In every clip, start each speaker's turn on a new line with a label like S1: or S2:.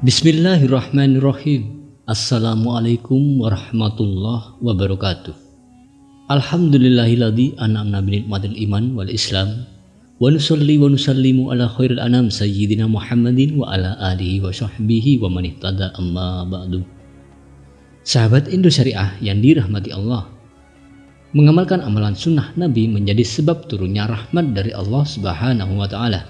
S1: Bismillahirrahmanirrahim. Assalamualaikum warahmatullahi wabarakatuh. Alhamdulillahilladzi an'amna bi ni'matil iman wal islam wa nusalli wa nusallimu ala khairil anam sayyidina Muhammadin wa ala alihi wa sahbihi wa man ihtada amma ba'du. Sahabat Indo Syariah yang dirahmati Allah, mengamalkan amalan sunnah Nabi menjadi sebab turunnya rahmat dari Allah Subhanahu wa taala.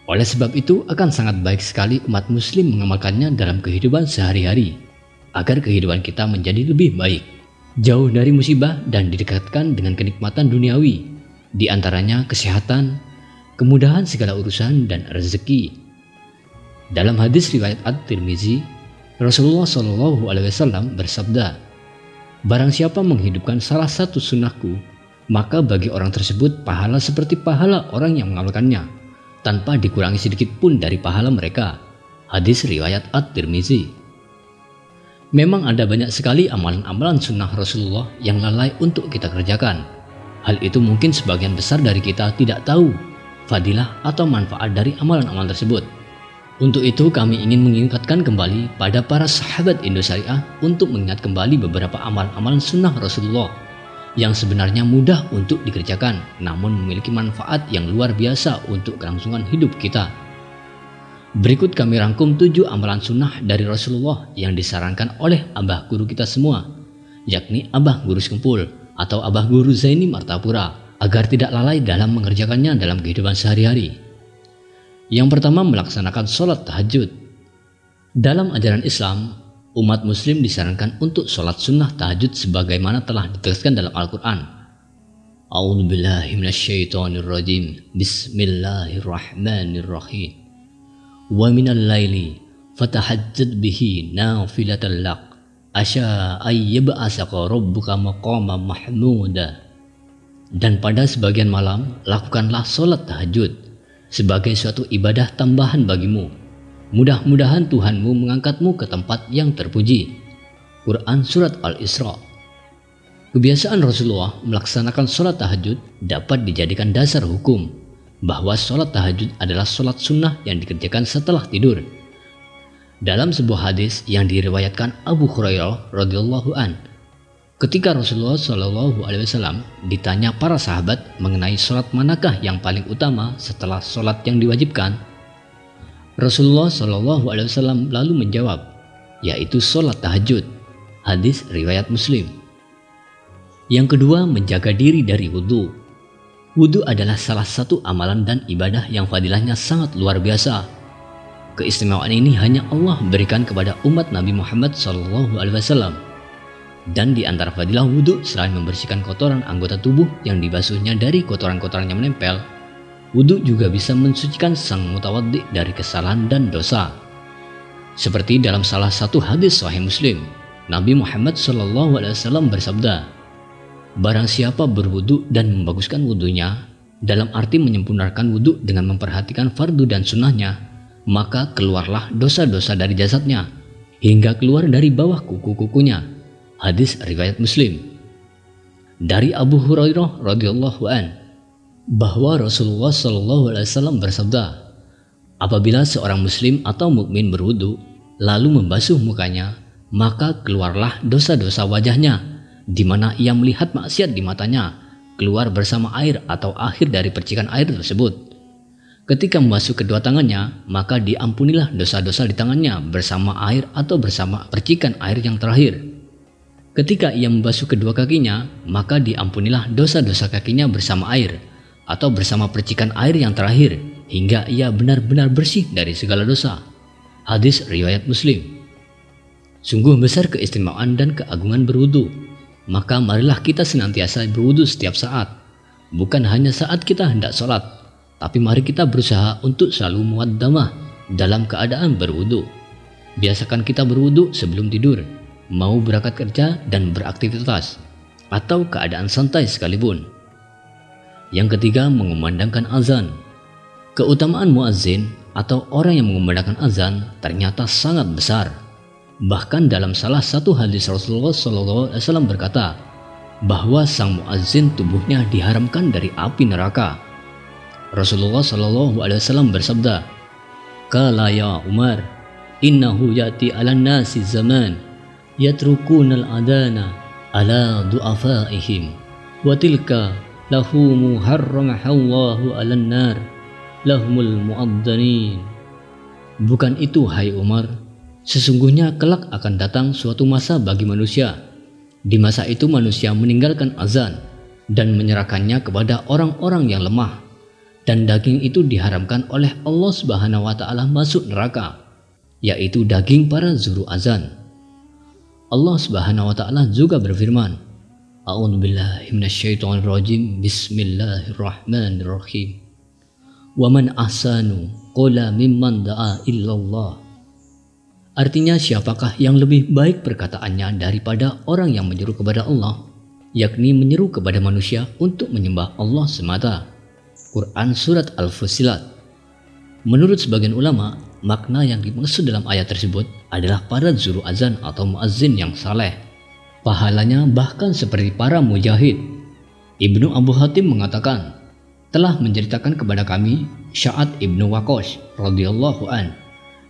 S1: Oleh sebab itu akan sangat baik sekali umat muslim mengamalkannya dalam kehidupan sehari-hari agar kehidupan kita menjadi lebih baik, jauh dari musibah dan didekatkan dengan kenikmatan duniawi, di antaranya kesehatan, kemudahan segala urusan dan rezeki. Dalam hadis riwayat At-Tirmizi, Rasulullah SAW bersabda, "Barang siapa menghidupkan salah satu sunnahku, maka bagi orang tersebut pahala seperti pahala orang yang mengamalkannya, tanpa dikurangi sedikit pun dari pahala mereka." Hadis riwayat At-Tirmizi. Memang ada banyak sekali amalan-amalan sunnah Rasulullah yang lalai untuk kita kerjakan. Hal itu mungkin sebagian besar dari kita tidak tahu fadilah atau manfaat dari amalan-amalan tersebut. Untuk itu kami ingin mengingatkan kembali pada para sahabat Indo Syariah untuk mengingat kembali beberapa amalan-amalan sunnah Rasulullah yang sebenarnya mudah untuk dikerjakan, namun memiliki manfaat yang luar biasa untuk kelangsungan hidup kita. Berikut kami rangkum 7 amalan sunnah dari Rasulullah yang disarankan oleh abah guru kita semua, yakni Abah Guru Sengkempul atau Abah Guru Zaini Martapura, agar tidak lalai dalam mengerjakannya dalam kehidupan sehari-hari. Yang pertama, melaksanakan sholat tahajud. Dalam ajaran Islam, umat muslim disarankan untuk sholat sunnah tahajud sebagaimana telah ditegaskan dalam Al-Quran. A'udzubillahi minasyaitonirrajim. Bismillahirrahmanirrahim. Wa minal laili fatahajjad bihi nafilatan lak asya ayyab'asaka rabbuka maqama mahmuda. Dan pada sebagian malam lakukanlah sholat tahajud sebagai suatu ibadah tambahan bagimu. Mudah-mudahan Tuhanmu mengangkatmu ke tempat yang terpuji. Quran Surat Al-Isra. Kebiasaan Rasulullah melaksanakan sholat tahajud dapat dijadikan dasar hukum bahwa sholat tahajud adalah sholat sunnah yang dikerjakan setelah tidur. Dalam sebuah hadis yang diriwayatkan Abu Hurairah radhiyallahu an, ketika Rasulullah SAW ditanya para sahabat mengenai sholat manakah yang paling utama setelah sholat yang diwajibkan, Rasulullah SAW lalu menjawab, yaitu sholat tahajud. Hadis riwayat Muslim. Yang kedua, menjaga diri dari wudhu. Wudhu adalah salah satu amalan dan ibadah yang fadilahnya sangat luar biasa. Keistimewaan ini hanya Allah berikan kepada umat Nabi Muhammad SAW. Dan di antara fadilah wudhu, selain membersihkan kotoran anggota tubuh yang dibasuhnya dari kotoran-kotoran yang menempel, wudhu juga bisa mensucikan sang mutawaddi dari kesalahan dan dosa. Seperti dalam salah satu hadis Sahih Muslim, Nabi Muhammad SAW bersabda, "Barang siapa berwudhu dan membaguskan wudhunya, dalam arti menyempurnakan wudhu dengan memperhatikan fardu dan sunnahnya, maka keluarlah dosa-dosa dari jasadnya hingga keluar dari bawah kuku-kukunya." Hadis riwayat Muslim. Dari Abu Hurairah radhiyallahu an, bahwa Rasulullah SAW bersabda, apabila seorang muslim atau mukmin berwudu lalu membasuh mukanya, maka keluarlah dosa-dosa wajahnya, di mana ia melihat maksiat di matanya, keluar bersama air atau akhir dari percikan air tersebut. Ketika membasuh kedua tangannya, maka diampunilah dosa-dosa di tangannya bersama air atau bersama percikan air yang terakhir. Ketika ia membasuh kedua kakinya, maka diampunilah dosa-dosa kakinya bersama air atau bersama percikan air yang terakhir, hingga ia benar-benar bersih dari segala dosa. Hadis riwayat Muslim. Sungguh besar keistimewaan dan keagungan berwudu. Maka marilah kita senantiasa berwudu setiap saat, bukan hanya saat kita hendak sholat, tapi mari kita berusaha untuk selalu muwaddamah dalam keadaan berwudu. Biasakan kita berwudu sebelum tidur, mau berangkat kerja dan beraktivitas, atau keadaan santai sekalipun. Yang ketiga, mengumandangkan azan. Keutamaan muazzin atau orang yang mengumandangkan azan ternyata sangat besar. Bahkan dalam salah satu hadis Rasulullah SAW berkata bahwa sang muazzin tubuhnya diharamkan dari api neraka. Rasulullah SAW bersabda, "Qala ya Umar, innahu ya'ti 'alan nasi zaman yatrukunal adana ala du'afaihim wa tilka lahumu harramahallahu 'alan nar lahumul mu'addanin. Bukan itu, hai Umar, sesungguhnya kelak akan datang suatu masa bagi manusia. Di masa itu manusia meninggalkan azan dan menyerahkannya kepada orang-orang yang lemah, dan daging itu diharamkan oleh Allah Subhanahu wa taala masuk neraka, yaitu daging para zuru azan. Allah Subhanahu wa taala juga berfirman, A'udzubillahi minasyaitonirrajim, Bismillahirrahmanirrahim. Wa man ahsanu qala mimman da'a illallah. Artinya, siapakah yang lebih baik perkataannya daripada orang yang menyeru kepada Allah, yakni menyeru kepada manusia untuk menyembah Allah semata. Quran Surat Al-Fussilat. Menurut sebagian ulama, makna yang dimaksud dalam ayat tersebut adalah para zuru azan atau muazzin yang saleh. Pahalanya bahkan seperti para mujahid. Ibnu Abu Hatim mengatakan, telah menceritakan kepada kami Sya'ad ibnu Waqqas radhiyallahu an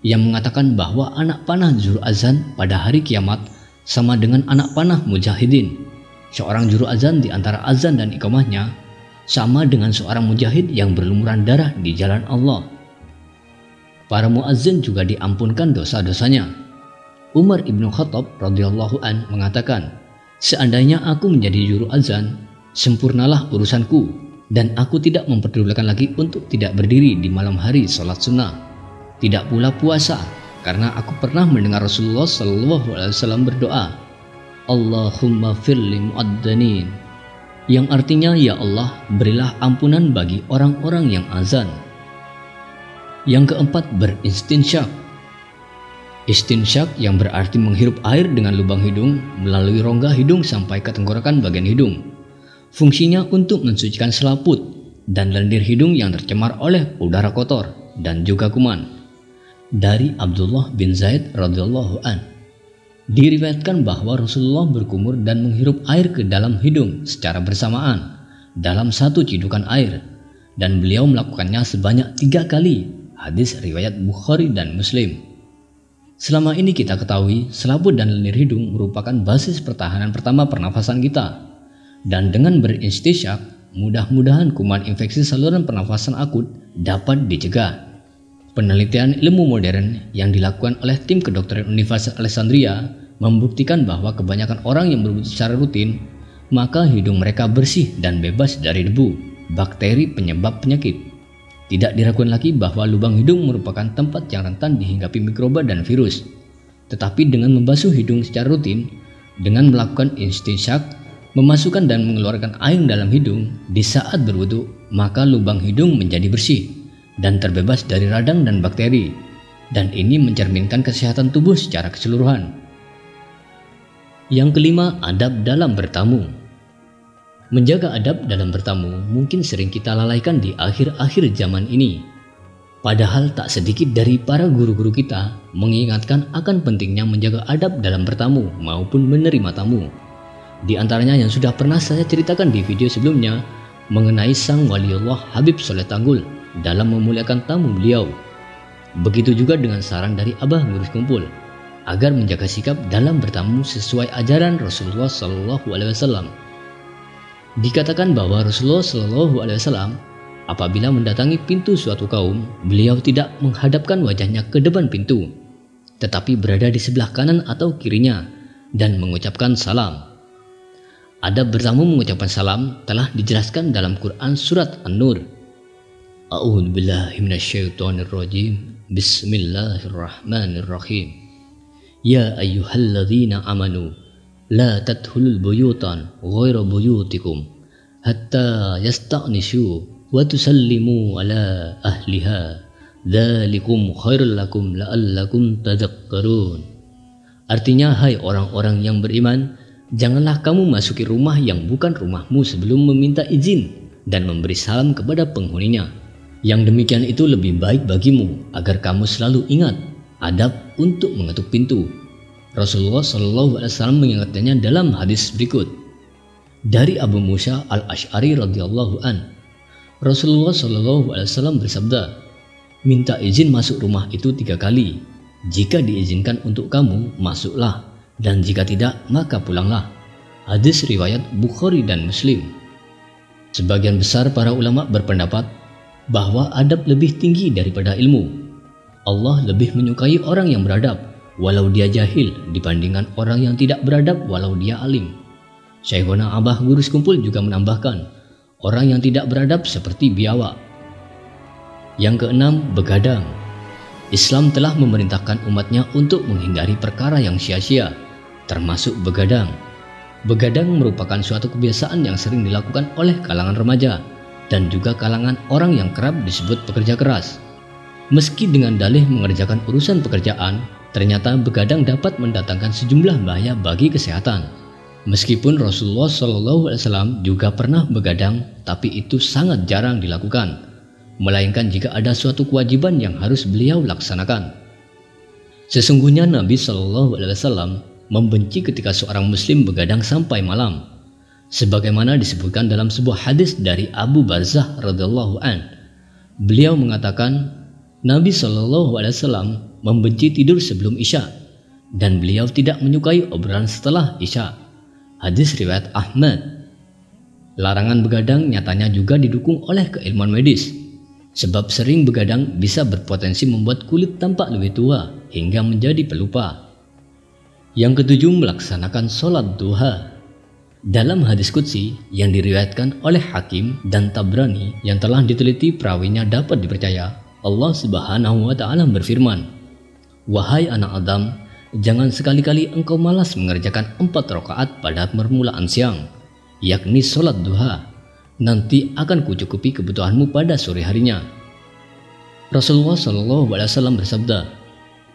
S1: yang mengatakan bahwa anak panah juru azan pada hari kiamat sama dengan anak panah mujahidin. Seorang juru azan di antara azan dan iqamahnya sama dengan seorang mujahid yang berlumuran darah di jalan Allah. Para muazzin juga diampunkan dosa-dosanya. Umar ibnu Khattab radhiyallahu an mengatakan, seandainya aku menjadi juru azan, sempurnalah urusanku, dan aku tidak memperdulikan lagi untuk tidak berdiri di malam hari sholat sunnah, tidak pula puasa, karena aku pernah mendengar Rasulullah SAW berdoa, Allahumma firli mu'addanin, yang artinya, ya Allah, berilah ampunan bagi orang-orang yang azan. Yang keempat, beristinsyak. Istinsyak yang berarti menghirup air dengan lubang hidung melalui rongga hidung sampai ke tenggorokan bagian hidung. Fungsinya untuk mensucikan selaput dan lendir hidung yang tercemar oleh udara kotor dan juga kuman. Dari Abdullah bin Zaid radhiyallahu an, diriwayatkan bahwa Rasulullah berkumur dan menghirup air ke dalam hidung secara bersamaan dalam satu cidukan air, dan beliau melakukannya sebanyak 3 kali. Hadis riwayat Bukhari dan Muslim. Selama ini kita ketahui selaput dan lendir hidung merupakan basis pertahanan pertama pernafasan kita. Dan dengan beristinsyak, mudah-mudahan kuman infeksi saluran pernafasan akut dapat dicegah. Penelitian ilmu modern yang dilakukan oleh tim kedokteran Universitas Alexandria membuktikan bahwa kebanyakan orang yang berwudu secara rutin, maka hidung mereka bersih dan bebas dari debu, bakteri penyebab penyakit. Tidak diragukan lagi bahwa lubang hidung merupakan tempat yang rentan dihinggapi mikroba dan virus. Tetapi dengan membasuh hidung secara rutin, dengan melakukan istinsyak, memasukkan dan mengeluarkan air dalam hidung di saat berwudu, maka lubang hidung menjadi bersih dan terbebas dari radang dan bakteri, dan ini mencerminkan kesehatan tubuh secara keseluruhan. Yang kelima, adab dalam bertamu. Menjaga adab dalam bertamu mungkin sering kita lalaikan di akhir-akhir zaman ini. Padahal tak sedikit dari para guru-guru kita mengingatkan akan pentingnya menjaga adab dalam bertamu maupun menerima tamu. Di antaranya yang sudah pernah saya ceritakan di video sebelumnya mengenai sang waliullah Habib Soleh Tanggul dalam memuliakan tamu beliau. Begitu juga dengan saran dari Abah Ngurus Kumpul agar menjaga sikap dalam bertamu sesuai ajaran Rasulullah SAW. Dikatakan bahwa Rasulullah SAW apabila mendatangi pintu suatu kaum, beliau tidak menghadapkan wajahnya ke depan pintu, tetapi berada di sebelah kanan atau kirinya dan mengucapkan salam. Adab bertamu mengucapkan salam telah dijelaskan dalam Quran Surat An-Nur. A'udzubillahi minasyaitonirrajim. Bismillahirrahmanirrahim. Ya ayyuhalladzina amanu la tadkhulul buyutan ghaira buyutikum hatta yasta'nisu wa tusallimu ala ahliha dzalikum khairul lakum la'allakum tadhakkarun. Artinya, hai orang-orang yang beriman, janganlah kamu masuki rumah yang bukan rumahmu sebelum meminta izin dan memberi salam kepada penghuninya. Yang demikian itu lebih baik bagimu agar kamu selalu ingat adab untuk mengetuk pintu. Rasulullah SAW mengingatkannya dalam hadis berikut. Dari Abu Musa al-Ash'ari radhiyallahu an, Rasulullah SAW bersabda, minta izin masuk rumah itu 3 kali. Jika diizinkan untuk kamu, masuklah, dan jika tidak, maka pulanglah. Hadis riwayat Bukhari dan Muslim. Sebagian besar para ulama berpendapat bahwa adab lebih tinggi daripada ilmu. Allah lebih menyukai orang yang beradab, walau dia jahil, dibandingkan orang yang tidak beradab walau dia alim. Syekhona Abah Guru Sekumpul juga menambahkan, orang yang tidak beradab seperti biawak. Yang keenam, begadang. Islam telah memerintahkan umatnya untuk menghindari perkara yang sia-sia, termasuk begadang. Begadang merupakan suatu kebiasaan yang sering dilakukan oleh kalangan remaja dan juga kalangan orang yang kerap disebut pekerja keras. Meski dengan dalih mengerjakan urusan pekerjaan, ternyata begadang dapat mendatangkan sejumlah bahaya bagi kesehatan. Meskipun Rasulullah SAW juga pernah begadang, tapi itu sangat jarang dilakukan, melainkan jika ada suatu kewajiban yang harus beliau laksanakan. Sesungguhnya Nabi SAW membenci ketika seorang muslim begadang sampai malam, sebagaimana disebutkan dalam sebuah hadis dari Abu Barzah radhiyallahu an. Beliau mengatakan, Nabi SAW membenci tidur sebelum Isya, dan beliau tidak menyukai obrolan setelah Isya. Hadis riwayat Ahmad. Larangan begadang nyatanya juga didukung oleh keilmuan medis, sebab sering begadang bisa berpotensi membuat kulit tampak lebih tua hingga menjadi pelupa. Yang ketujuh, melaksanakan sholat duha. Dalam hadis qudsi yang diriwayatkan oleh Hakim dan Tabrani yang telah diteliti perawinya dapat dipercaya, Allah Subhanahu wa Ta'ala berfirman, "Wahai anak Adam, jangan sekali-kali engkau malas mengerjakan 4 rakaat pada permulaan siang, yakni sholat duha. Nanti akan kucukupi kebutuhanmu pada sore harinya." Rasulullah SAW bersabda,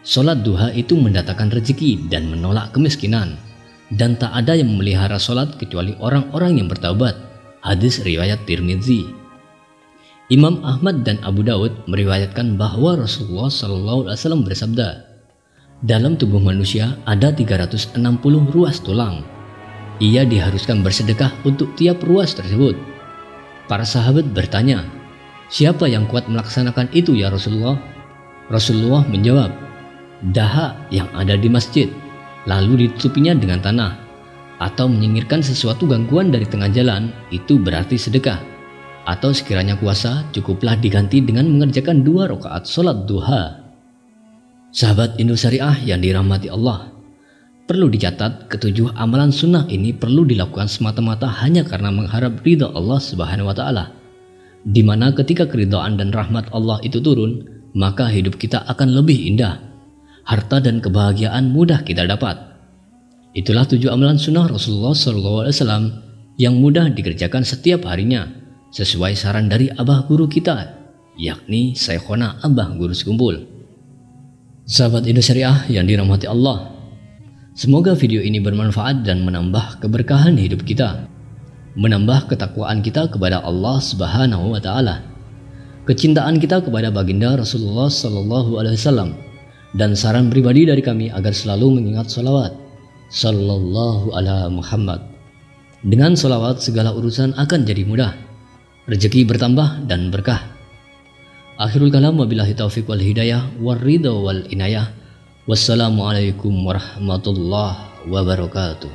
S1: sholat duha itu mendatangkan rezeki dan menolak kemiskinan, dan tak ada yang memelihara sholat kecuali orang-orang yang bertaubat. Hadis riwayat Tirmidzi. Imam Ahmad dan Abu Daud meriwayatkan bahwa Rasulullah SAW bersabda, dalam tubuh manusia ada 360 ruas tulang. Ia diharuskan bersedekah untuk tiap ruas tersebut. Para sahabat bertanya, siapa yang kuat melaksanakan itu ya Rasulullah? Rasulullah menjawab, daha yang ada di masjid, lalu ditutupinya dengan tanah, atau menyingkirkan sesuatu gangguan dari tengah jalan, itu berarti sedekah. Atau sekiranya kuasa, cukuplah diganti dengan mengerjakan 2 rakaat sholat duha. Sahabat Indosyariah yang dirahmati Allah, perlu dicatat ketujuh amalan sunnah ini perlu dilakukan semata-mata hanya karena mengharap ridha Allah Subhanahu wa Ta'ala, di mana ketika keridhaan dan rahmat Allah itu turun, maka hidup kita akan lebih indah. Harta dan kebahagiaan mudah kita dapat. Itulah 7 amalan sunnah Rasulullah SAW yang mudah dikerjakan setiap harinya, sesuai saran dari Abah Guru kita, yakni Syekhona Abah Guru Sekumpul. Sahabat Indosyariah yang dirahmati Allah, semoga video ini bermanfaat dan menambah keberkahan hidup kita, menambah ketakwaan kita kepada Allah Subhanahu wa Ta'ala, kecintaan kita kepada baginda Rasulullah SAW, dan saran pribadi dari kami agar selalu mengingat salawat sallallahu ala Muhammad. Dengan salawat segala urusan akan jadi mudah, rezeki bertambah dan berkah. Akhirul kalam, wabillahi taufiq wal hidayah war ridha wal inayah. Wassalamualaikum warahmatullahi wabarakatuh.